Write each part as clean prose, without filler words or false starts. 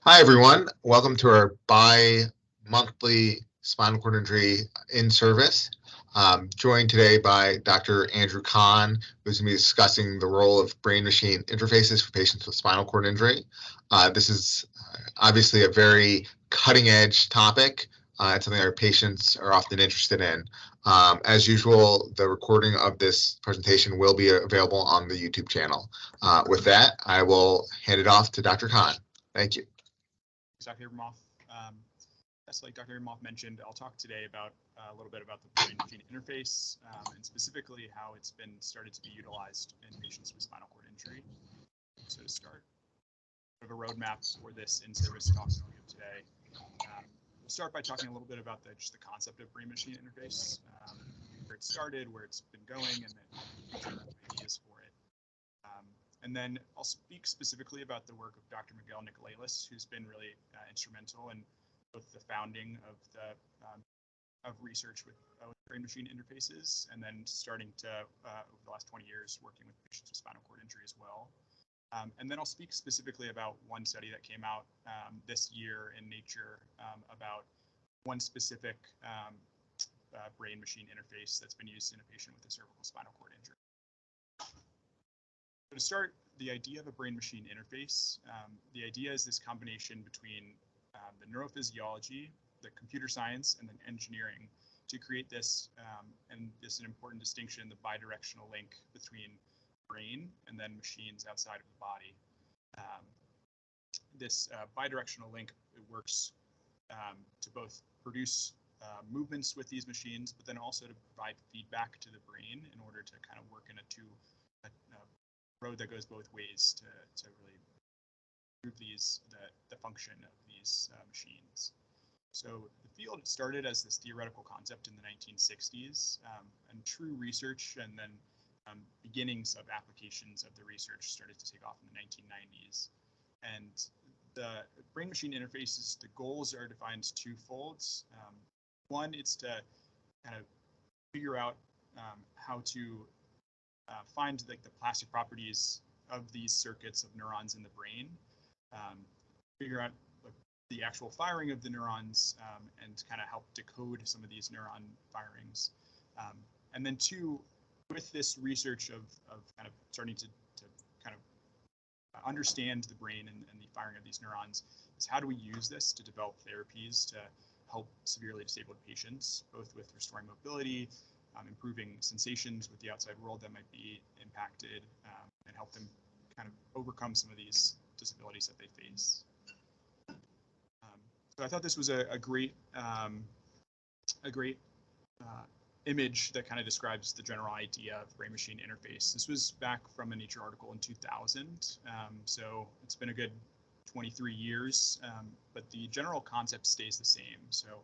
Hi, everyone. Welcome to our bi-monthly spinal cord injury in service. Joined today by Dr. Andrew Kahn, who's going to be discussing the role of brain-machine interfaces for patients with spinal cord injury. This is obviously a very cutting-edge topic. It's something our patients are often interested in. As usual, the recording of this presentation will be available on the YouTube channel. With that, I will hand it off to Dr. Kahn. Thank you. Dr. Abramoff. As like Dr. Abramoff mentioned, I'll talk today about a little bit about the brain-machine interface and specifically how it's been started to be utilized in patients with spinal cord injury. So to start, we have a roadmap for this in-service talk today. We'll start by talking a little bit about just the concept of brain-machine interface, where it started, where it's been going, and then ideas for it. And then I'll speak specifically about the work of Dr. Miguel Nicolelis, who's been really instrumental in both the founding of research with brain-machine interfaces, and then starting to over the last 20 years working with patients with spinal cord injury as well. And then I'll speak specifically about one study that came out this year in Nature about one specific brain-machine interface that's been used in a patient with a cervical spinal cord injury. So to start, the idea of a brain-machine interface, the idea is this combination between the neurophysiology, the computer science, and then engineering to create this, and this is an important distinction, the bidirectional link between brain and then machines outside of the body. This bidirectional link, it works to both produce movements with these machines, but then also to provide feedback to the brain in order to kind of work in a road that goes both ways to really improve the function of these machines. So the field started as this theoretical concept in the 1960s, and true research and then beginnings of applications of the research started to take off in the 1990s. And the brain-machine interfaces, the goals are defined twofold. One is to kind of figure out how to find like the plastic properties of these circuits of neurons in the brain, figure out the actual firing of the neurons, and kind of help decode some of these neuron firings. And then two, with this research of kind of starting to kind of understand the brain and the firing of these neurons, is how do we use this to develop therapies to help severely disabled patients, both with restoring mobility, improving sensations with the outside world that might be impacted, and help them kind of overcome some of these disabilities that they face. So I thought this was a great image that kind of describes the general idea of brain-machine interface. This was back from a Nature article in 2000, so it's been a good 23 years, but the general concept stays the same. So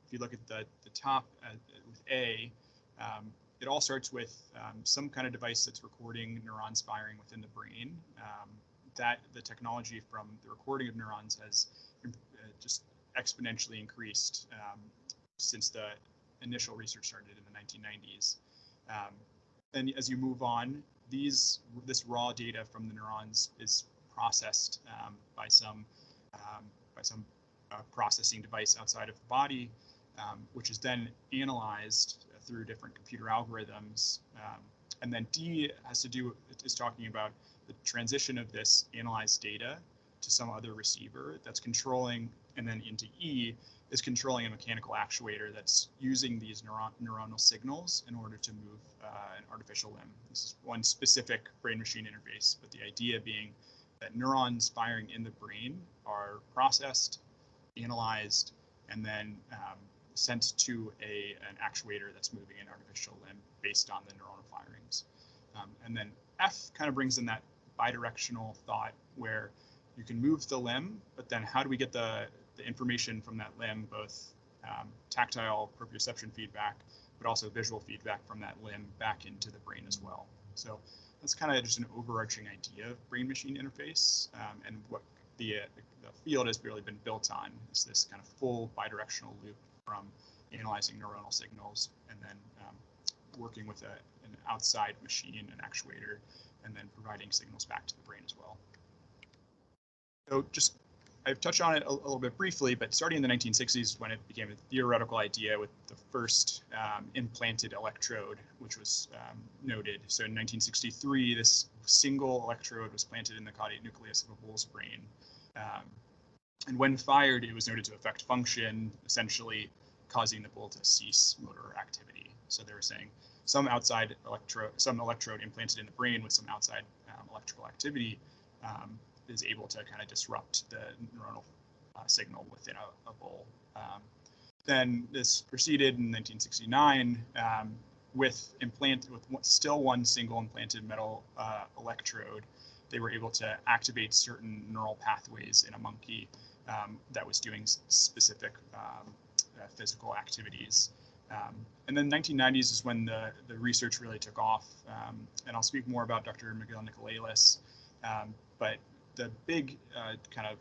if you look at the top with A, it all starts with some kind of device that's recording neurons firing within the brain. That the technology from the recording of neurons has just exponentially increased since the initial research started in the 1990s. And as you move on, this raw data from the neurons is processed by some processing device outside of the body, which is then analyzed through different computer algorithms. And then D is talking about the transition of this analyzed data to some other receiver that's controlling, and then into E is controlling a mechanical actuator that's using these neuronal signals in order to move an artificial limb. This is one specific brain-machine interface, but the idea being that neurons firing in the brain are processed, analyzed, and then sent to an actuator that's moving an artificial limb based on the neuronal firings. And then F kind of brings in that bidirectional thought where you can move the limb, but then how do we get the information from that limb, both tactile proprioception feedback, but also visual feedback from that limb back into the brain as well. So that's kind of just an overarching idea of brain-machine interface, and what the field has really been built on is this kind of full bidirectional loop from analyzing neuronal signals and then working with an outside machine, an actuator, and then providing signals back to the brain as well. So just I've touched on it a little bit briefly, but starting in the 1960s when it became a theoretical idea with the first implanted electrode, which was noted. So in 1963, this single electrode was planted in the caudate nucleus of a bull's brain. And when fired, it was noted to affect function, essentially causing the bull to cease motor activity. So they were saying some electrode implanted in the brain with some outside electrical activity is able to kind of disrupt the neuronal signal within a bull. Then this proceeded in 1969 with still one single implanted metal electrode. They were able to activate certain neural pathways in a monkey that was doing specific physical activities. And then 1990s is when the research really took off. And I'll speak more about Dr. Miguel Nicolelis. But the big kind of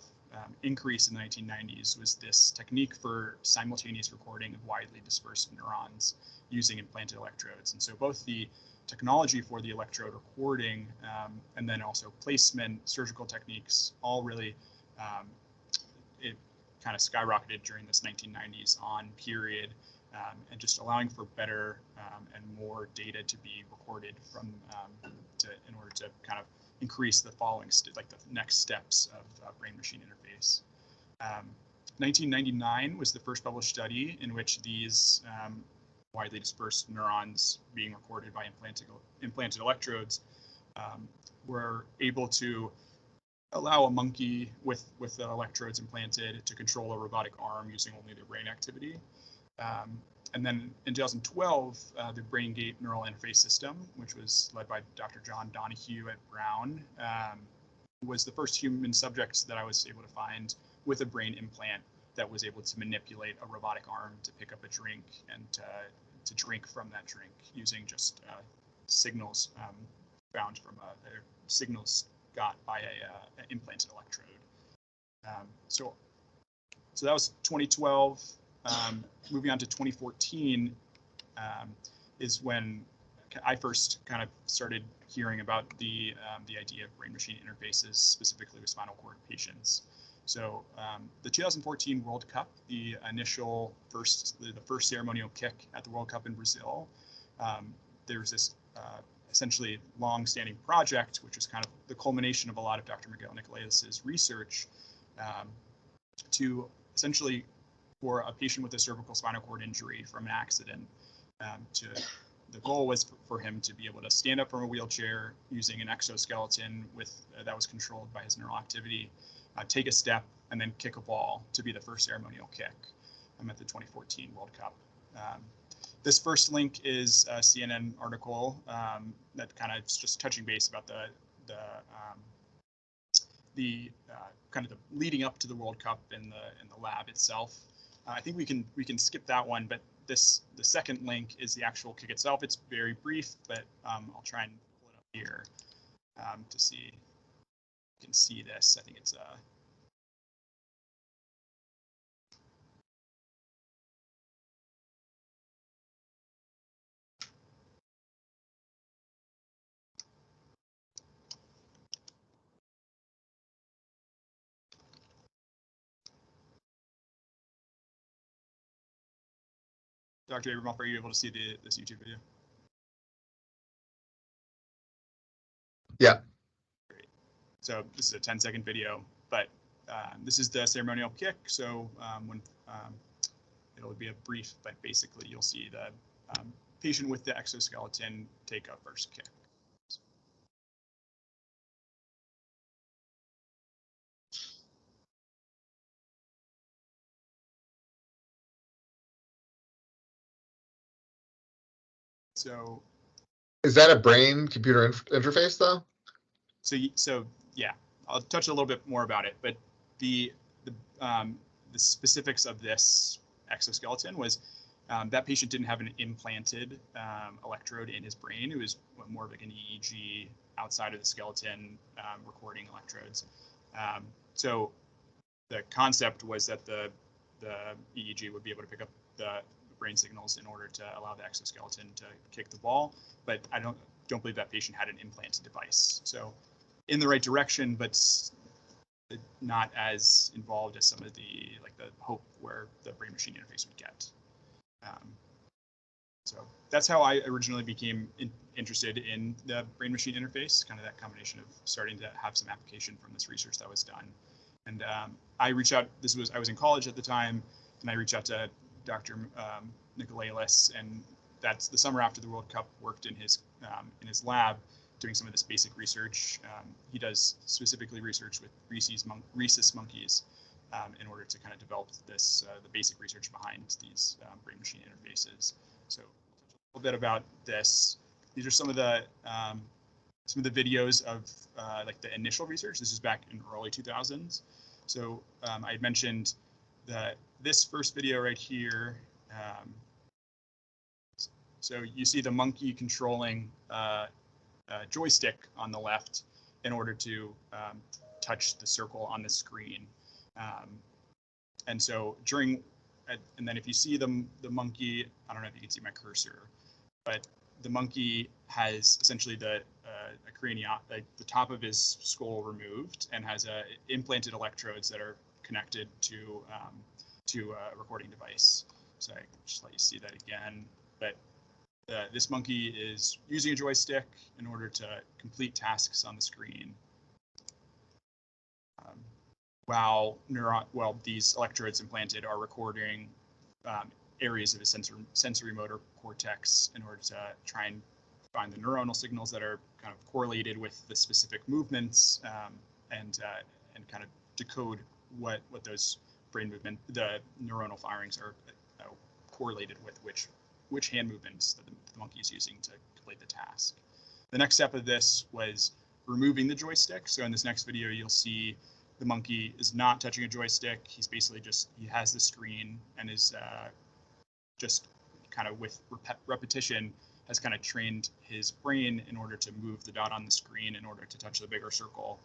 increase in the 1990s was this technique for simultaneous recording of widely dispersed neurons using implanted electrodes. And so both the technology for the electrode recording and then also placement, surgical techniques, all really, it kind of skyrocketed during this 1990s on period, and just allowing for better and more data to be recorded from in order to kind of increase the following, like the next steps of brain-machine interface. 1999 was the first published study in which these widely dispersed neurons being recorded by implanted electrodes were able to allow a monkey with the electrodes implanted to control a robotic arm using only their brain activity. And then in 2012, the BrainGate neural interface system, which was led by Dr. John Donahue at Brown, was the first human subject that I was able to find with a brain implant that was able to manipulate a robotic arm to pick up a drink and to drink from that drink using just signals found from signals got by an implanted electrode. So that was 2012. Moving on to 2014 is when I first kind of started hearing about the idea of brain-machine interfaces, specifically with spinal cord patients. So the 2014 World Cup, the first ceremonial kick at the World Cup in Brazil, there's this essentially long-standing project, which is kind of the culmination of a lot of Dr. Miguel Nicolelis's research, to essentially for a patient with a cervical spinal cord injury from an accident, the goal was for him to be able to stand up from a wheelchair using an exoskeleton that was controlled by his neural activity, take a step, and then kick a ball to be the first ceremonial kick at the 2014 World Cup. This first link is a CNN article that kind of is just touching base about the kind of the leading up to the World Cup in the lab itself. I think we can skip that one, but the second link is the actual kick itself. It's very brief, but I'll try and pull it up here to see. You can see this. I think it's Dr. Abramoff, are you able to see this YouTube video? Yeah. Great. So this is a 10-second video, but this is the ceremonial kick. So when it'll be a brief, but basically you'll see the patient with the exoskeleton take a first kick. So is that a brain computer interface though? So yeah, I'll touch a little bit more about it, but the specifics of this exoskeleton was that patient didn't have an implanted electrode in his brain. It was more of like an EEG outside of the skeleton recording electrodes. So the concept was that the EEG would be able to pick up the brain signals in order to allow the exoskeleton to kick the ball, but I don't believe that patient had an implanted device. So in the right direction, but not as involved as some of the hope where the brain-machine interface would get. So that's how I originally became interested in the brain-machine interface, kind of that combination of starting to have some application from this research that was done. And I reached out, I was in college at the time, and I reached out to Dr. Nicolailis, and that's the summer after the World Cup, worked in his lab doing some of this basic research. He does specifically research with rhesus monkeys in order to kind of develop this, the basic research behind these brain-machine interfaces. So a little bit about this. These are some of the videos of like the initial research. This is back in early 2000s. So I had mentioned that this first video right here. So you see the monkey controlling a joystick on the left in order to touch the circle on the screen. And so and then if you see the monkey, I don't know if you can see my cursor, but the monkey has essentially the top of his skull removed and has implanted electrodes that are connected to a recording device. So I can just let you see that again. But this monkey is using a joystick in order to complete tasks on the screen. While these electrodes implanted are recording areas of his sensory motor cortex in order to try and find the neuronal signals that are kind of correlated with the specific movements, and kind of decode what those the neuronal firings are correlated with which hand movements that the monkey is using to complete the task. The next step of this was removing the joystick. So in this next video, you'll see the monkey is not touching a joystick. He's basically he has the screen and is just kind of with repetition has kind of trained his brain in order to move the dot on the screen in order to touch the bigger circle.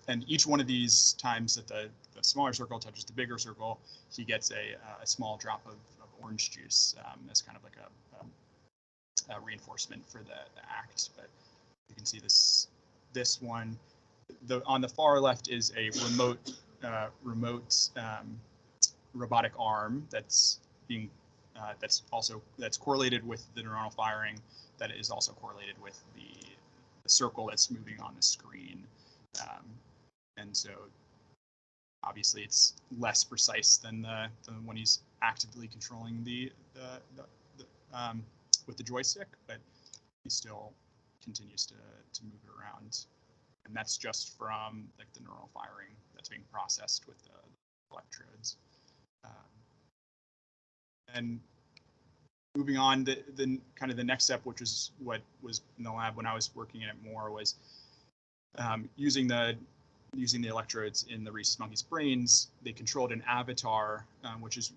And each one of these times that the smaller circle touches the bigger circle, he gets a small drop of orange juice as kind of like a reinforcement for the act. But you can see this one. On the far left is a remote robotic arm that's correlated with the neuronal firing that is also correlated with the circle that's moving on the screen. And so obviously it's less precise than when he's actively controlling with the joystick, but he still continues to move it around. And that's just from like the neural firing that's being processed with the electrodes. And moving on, the kind of the next step, which is what was in the lab when I was working in it more, was using the electrodes in the rhesus monkeys' brains. They controlled an avatar,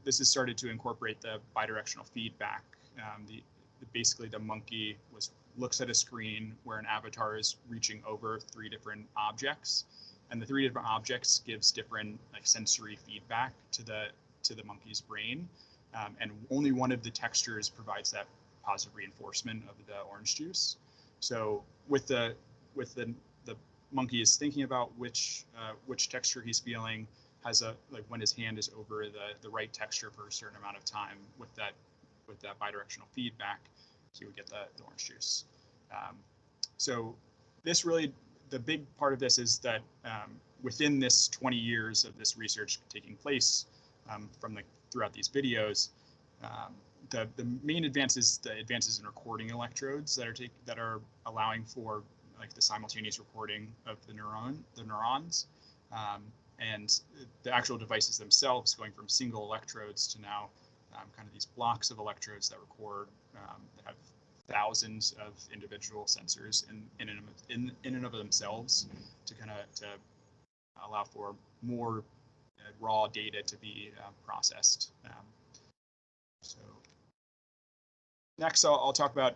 this has started to incorporate the bidirectional feedback. Basically, the monkey looks at a screen where an avatar is reaching over 3 different objects, and the 3 different objects gives different sensory feedback to the monkey's brain, and only one of the textures provides that positive reinforcement of the orange juice. So with the monkey is thinking about which texture he's feeling, has when his hand is over the right texture for a certain amount of time with that bidirectional feedback, he would get the orange juice. So this really, the big part of this is that within this 20 years of this research taking place throughout these videos, the main advances, the advances in recording electrodes that are allowing for the simultaneous recording of the neurons, and the actual devices themselves going from single electrodes to now kind of these blocks of electrodes that record, that have thousands of individual sensors in and of themselves to allow for more raw data to be processed. So next, I'll talk about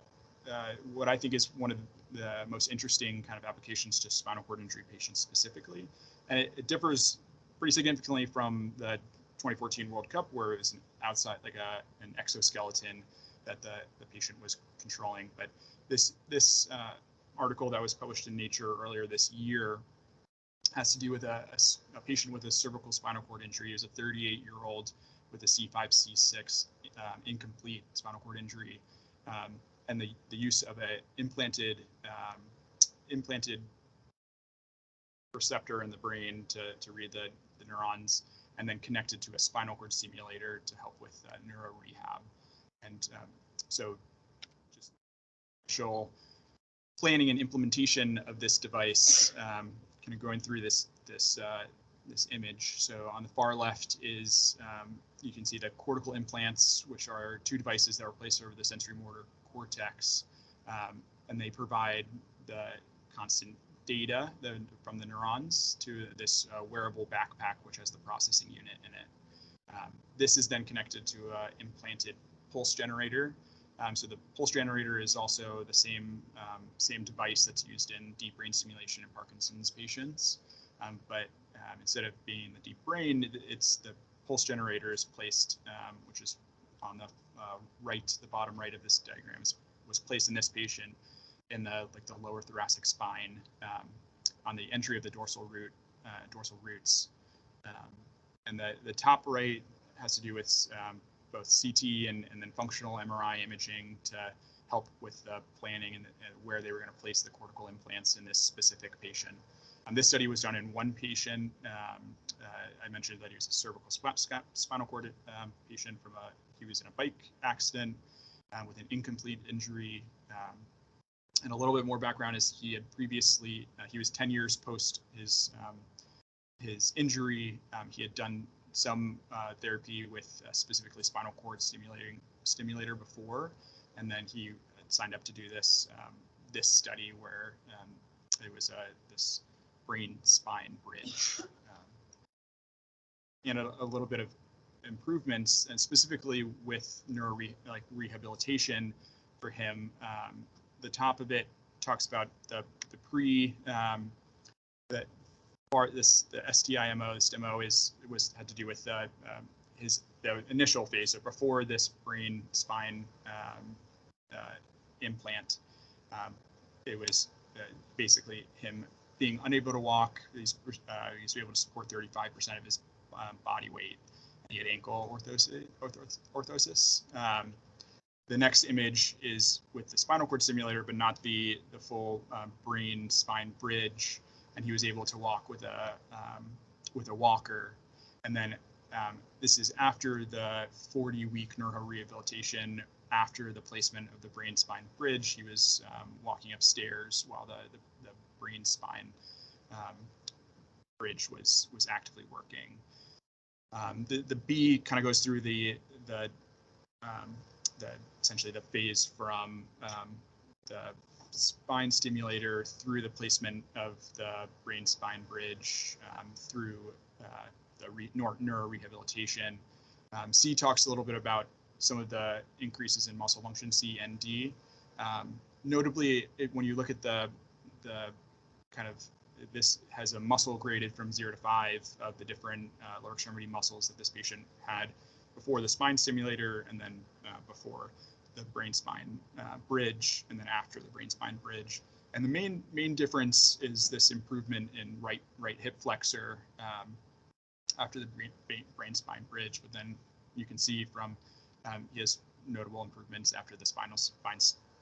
what I think is one of the most interesting kind of applications to spinal cord injury patients specifically, and it differs pretty significantly from the 2014 World Cup, where it was an exoskeleton that the patient was controlling. But this article that was published in Nature earlier this year has to do with a patient with a cervical spinal cord injury. He was a 38-year-old with a C5-C6 incomplete spinal cord injury, and the use of an implanted receptor in the brain to read the neurons, and then connected to a spinal cord stimulator to help with neuro rehab. And so just initial planning and implementation of this device, kind of going through this image. So on the far left is, you can see the cortical implants, which are two devices that are placed over the sensory motor cortex, and they provide the constant data from the neurons to this wearable backpack, which has the processing unit in it. This is then connected to an implanted pulse generator. So the pulse generator is also the same device that's used in deep brain stimulation in Parkinson's patients, but instead of being the deep brain, it's the pulse generator is placed, which is on the the bottom right of this diagram, was placed in this patient in the lower thoracic spine, on the entry of the dorsal roots, and the top right has to do with both CT and then functional MRI imaging to help with the planning and where they were going to place the cortical implants in this specific patient. This study was done in one patient. I mentioned that he was a cervical spinal cord patient he was in a bike accident with an incomplete injury. And a little bit more background is he had previously, he was 10 years post his injury. He had done some therapy with specifically spinal cord stimulator before, and then he signed up to do this study where it was this brain spine bridge, and a little bit of improvements, and specifically with rehabilitation for him. The top of it talks about the STIMO. This demo had to do with the initial phase. So before this brain spine implant, it was basically him being unable to walk. He's able to support 35% of his body weight. He had ankle orthosis. The next image is with the spinal cord stimulator, but not the full brain spine bridge, and he was able to walk with a walker. And then this is after the 40-week neurorehabilitation. After the placement of the brain spine bridge, he was walking upstairs while the brain spine bridge was actively working. The B kind of goes through the essentially the phase from the spine stimulator through the placement of the brain spine bridge, through the neurorehabilitation. C talks a little bit about some of the increases in muscle function, C and D. Notably, when you look at the kind of, this has a muscle graded from 0 to 5 of the different lower extremity muscles that this patient had before the spine stimulator, and then before the brain spine bridge, and then after the brain spine bridge. And the main difference is this improvement in right hip flexor after the brain spine bridge. But then you can see from he has notable improvements after the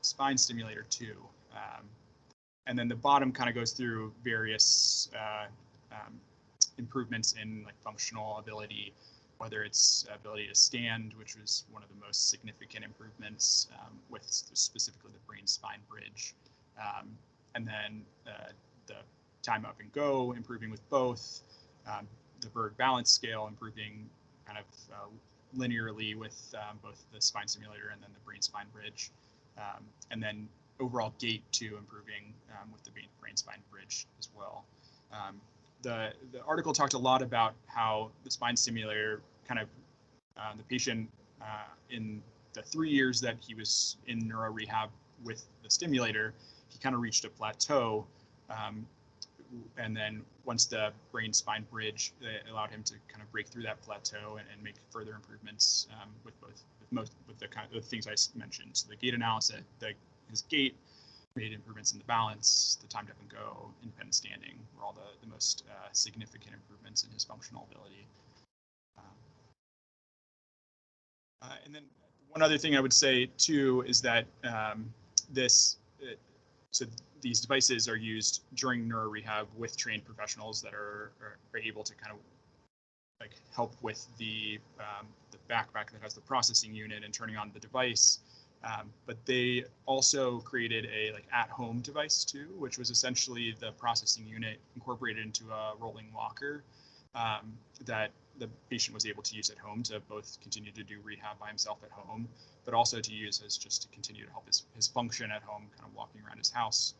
spine stimulator too. And then the bottom kind of goes through various improvements in functional ability, whether it's ability to stand, which was one of the most significant improvements with specifically the brain spine bridge. And then the time up and go, improving with both, the Berg balance scale, improving kind of linearly with both the spine stimulator and then the brain spine bridge. And then overall gait too, improving with the brain spine bridge as well. The article talked a lot about how the spine stimulator kind of, the patient in the 3 years that he was in neuro rehab with the stimulator, he kind of reached a plateau. And then once the brain spine bridge, allowed him to kind of break through that plateau and make further improvements with the kind of the things I mentioned. So the gait analysis, his gait made improvements in the balance, the timed up and go, independent standing were all the most significant improvements in his functional ability. And then one other thing I would say too is that so these devices are used during neuro rehab with trained professionals that are able to kind of like help with the backpack that has the processing unit and turning on the device. But they also created a like at-home device too, which was essentially the processing unit incorporated into a rolling walker that the patient was able to use at home to both continue to do rehab by himself at home, but also to use as just to continue to help his function at home, kind of walking around his house.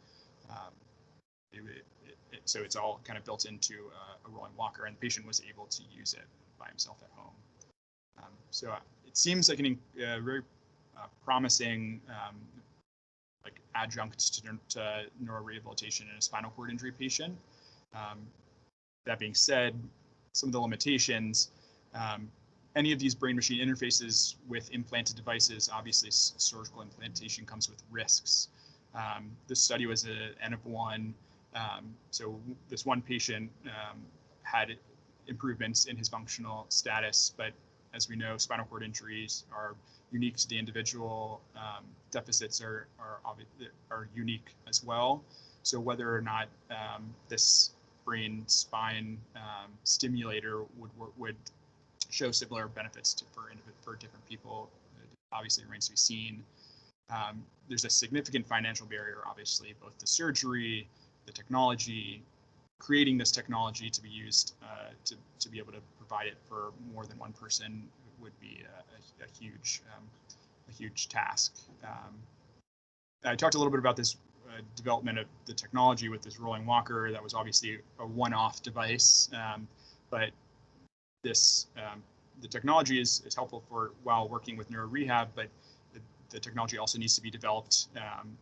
So it's all kind of built into a rolling walker, and the patient was able to use it by himself at home. So it seems like a very promising like adjunct to neurorehabilitation in a spinal cord injury patient. That being said, some of the limitations, any of these brain-machine interfaces with implanted devices, obviously surgical implantation comes with risks. This study was an N of 1. So this one patient had improvements in his functional status, but as we know, spinal cord injuries are unique to the individual. Deficits are unique as well. So whether or not this brain spine stimulator would show similar benefits for different people obviously remains to be seen. There's a significant financial barrier, obviously, both the surgery, the technology, creating this technology to be used to be able to provide it for more than one person would be a huge task. I talked a little bit about this development of the technology with this rolling walker. That was obviously a one-off device, but this the technology is helpful for while working with neuro rehab, but the technology also needs to be developed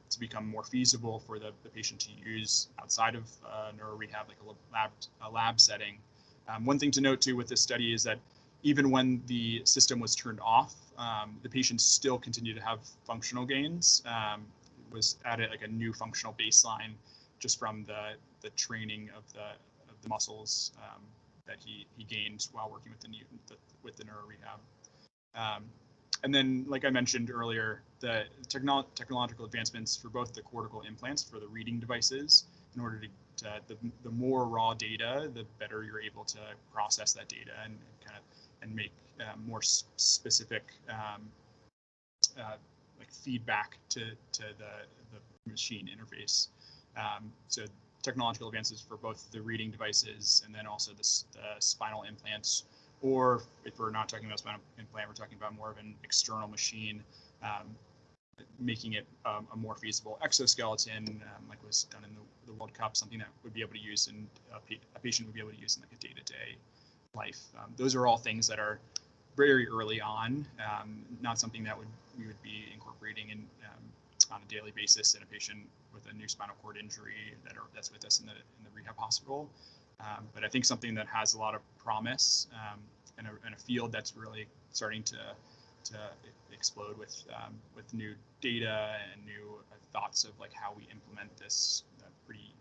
to become more feasible for the patient to use outside of neuro rehab, like a lab setting. One thing to note too with this study is that even when the system was turned off, the patients still continued to have functional gains. Was added like a new functional baseline just from the training of the muscles that he gained while working with the neuro rehab. And then, like I mentioned earlier, the technological advancements for both the cortical implants for the reading devices, in order to the more raw data, the better you're able to process that data and make more specific like feedback to the machine interface. So technological advances for both the reading devices and then also the spinal implants. Or if we're not talking about spinal implant, we're talking about more of an external machine, making it a more feasible exoskeleton, like was done in the World Cup, something that would be able to use and a patient would be able to use in like a day-to-day life. Those are all things that are very early on, not something that we would be incorporating in on a daily basis in a patient with a new spinal cord injury that's with us in the rehab hospital. But I think something that has a lot of promise in a field that's really starting to explode with new data and new thoughts of like how we implement this pretty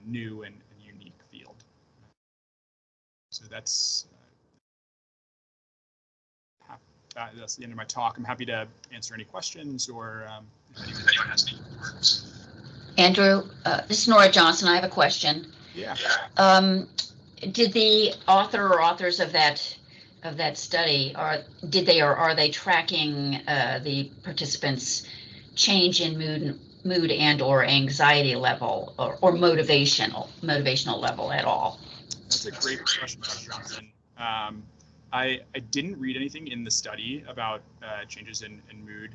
new and unique field. So that's the end of my talk. I'm happy to answer any questions or Andrew, this is Nora Johnson. I have a question. Yeah. Did the author or authors of that study are they tracking the participants' change in mood and or anxiety level or motivational level at all? That's a great question, Dr. Johnson. I didn't read anything in the study about changes in mood.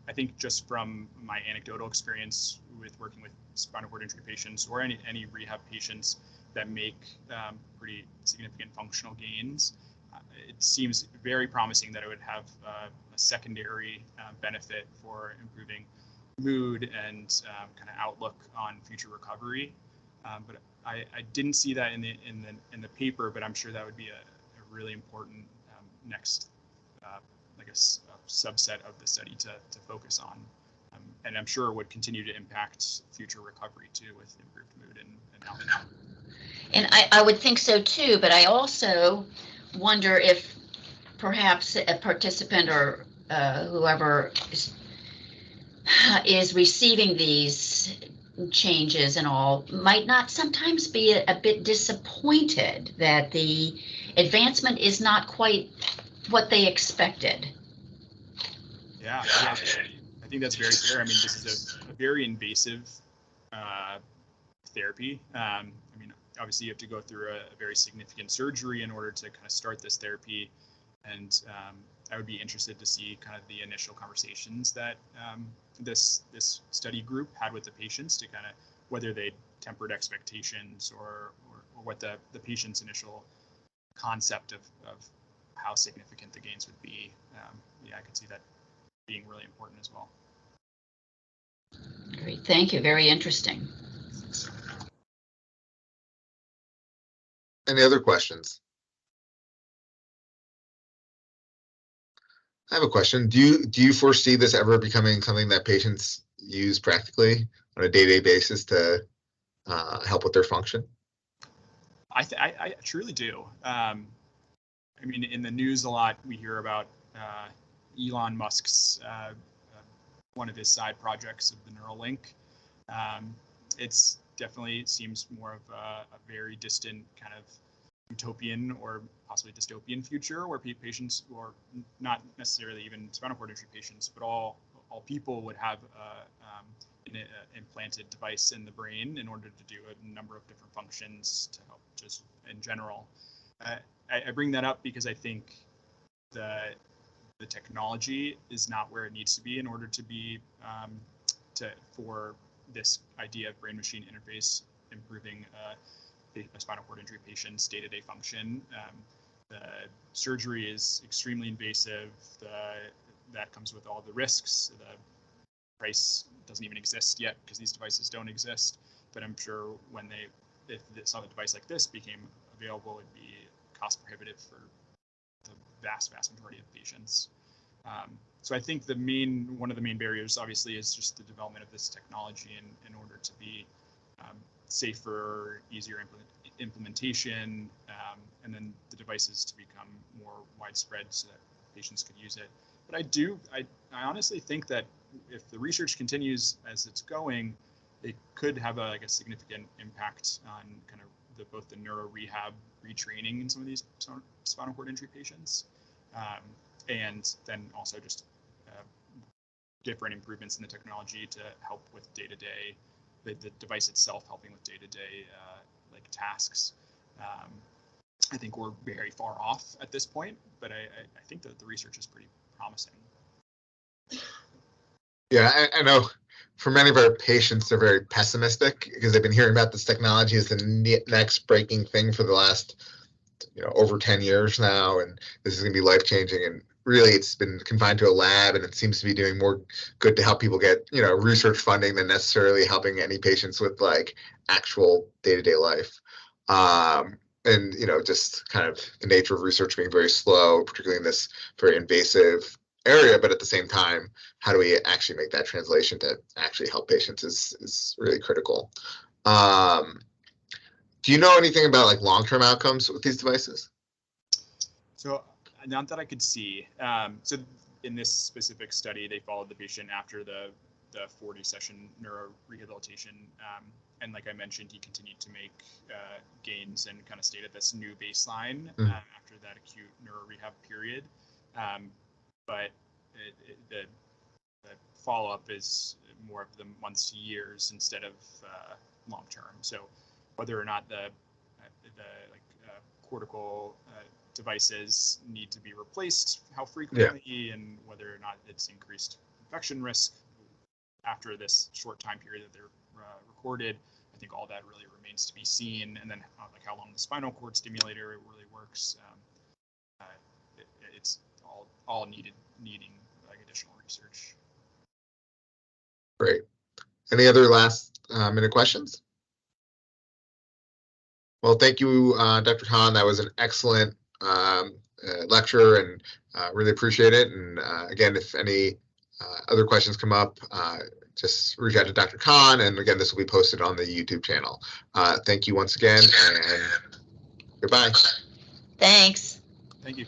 I think just from my anecdotal experience with working with spinal cord injury patients or any rehab patients that make pretty significant functional gains, it seems very promising that it would have a secondary benefit for improving mood and kind of outlook on future recovery. But I didn't see that in the paper, but I'm sure that would be a really important next like a subset of the study to focus on. and I'm sure would continue to impact future recovery too with improved mood and health. And I would think so too, but I also wonder if perhaps a participant or whoever is receiving these changes and all might not sometimes be a bit disappointed that the advancement is not quite what they expected. Yeah, I think that's very fair. I mean, this is a very invasive therapy. I mean, obviously you have to go through a very significant surgery in order to kind of start this therapy. And I would be interested to see kind of the initial conversations that this study group had with the patients to kind of whether they tempered expectations or what the patient's initial concept of how significant the gains would be. Yeah, I could see that being really important as well. Great, thank you. Very interesting. Any other questions? I have a question. Do you foresee this ever becoming something that patients use practically on a day-to-day basis to help with their function? I truly do. I mean, in the news a lot, we hear about Elon Musk's one of his side projects of the Neuralink. It's definitely seems more of a very distant kind of utopian or possibly dystopian future where patients, or not necessarily even spinal cord injury patients, but all people would have an implanted device in the brain in order to do a number of different functions to help just in general. I bring that up because I think the technology is not where it needs to be in order to be for this idea of brain-machine interface improving a spinal cord injury patient's day-to-day function. The surgery is extremely invasive. That comes with all the risks. The price doesn't even exist yet because these devices don't exist. But I'm sure if some device like this became available, it'd be cost prohibitive for the vast majority of patients. So I think one of the main barriers, obviously, is just the development of this technology in order to be safer, easier implementation, and then the devices to become more widespread so that patients could use it. But I honestly think that if the research continues as it's going, it could have a significant impact on kind of both the neuro rehab retraining in some of these spinal cord injury patients, and then also just different improvements in the technology to help with day-to-day, the device itself helping with day-to-day tasks. I think we're very far off at this point, but I think that the research is pretty promising. Yeah, I know for many of our patients, they're very pessimistic because they've been hearing about this technology as the next breaking thing for the last over 10 years now, and this is going to be life-changing. And really, it's been confined to a lab, and it seems to be doing more good to help people get research funding than necessarily helping any patients with actual day-to-day life. And just kind of the nature of research being very slow, particularly in this very invasive area, but at the same time, how do we actually make that translation to actually help patients is really critical. Do you know anything about long-term outcomes with these devices? So not that I could see. So in this specific study, they followed the patient after the 40-session neuro rehabilitation. And like I mentioned, he continued to make gains and kind of stayed at this new baseline after that acute neuro rehab period. But the follow-up is more of the months to years instead of long-term. So whether or not the cortical devices need to be replaced, how frequently, and whether or not it's increased infection risk after this short time period that they're recorded, I think all that really remains to be seen. And then how long the spinal cord stimulator really works. It's all needing additional research. Great. Any other last minute questions? Well, thank you, Dr. Kahn. That was an excellent lecture, and really appreciate it. And again, if any other questions come up, just reach out to Dr. Kahn. And again, this will be posted on the YouTube channel. Thank you once again, and goodbye. Thanks. Thank you.